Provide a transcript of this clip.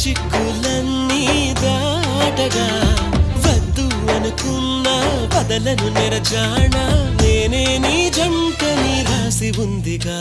చిక్కులన్నీ దాటగా వద్దు అనుకున్న పదలను నెరజాణ నేనే నీ జంటని రాసి ఉందిగా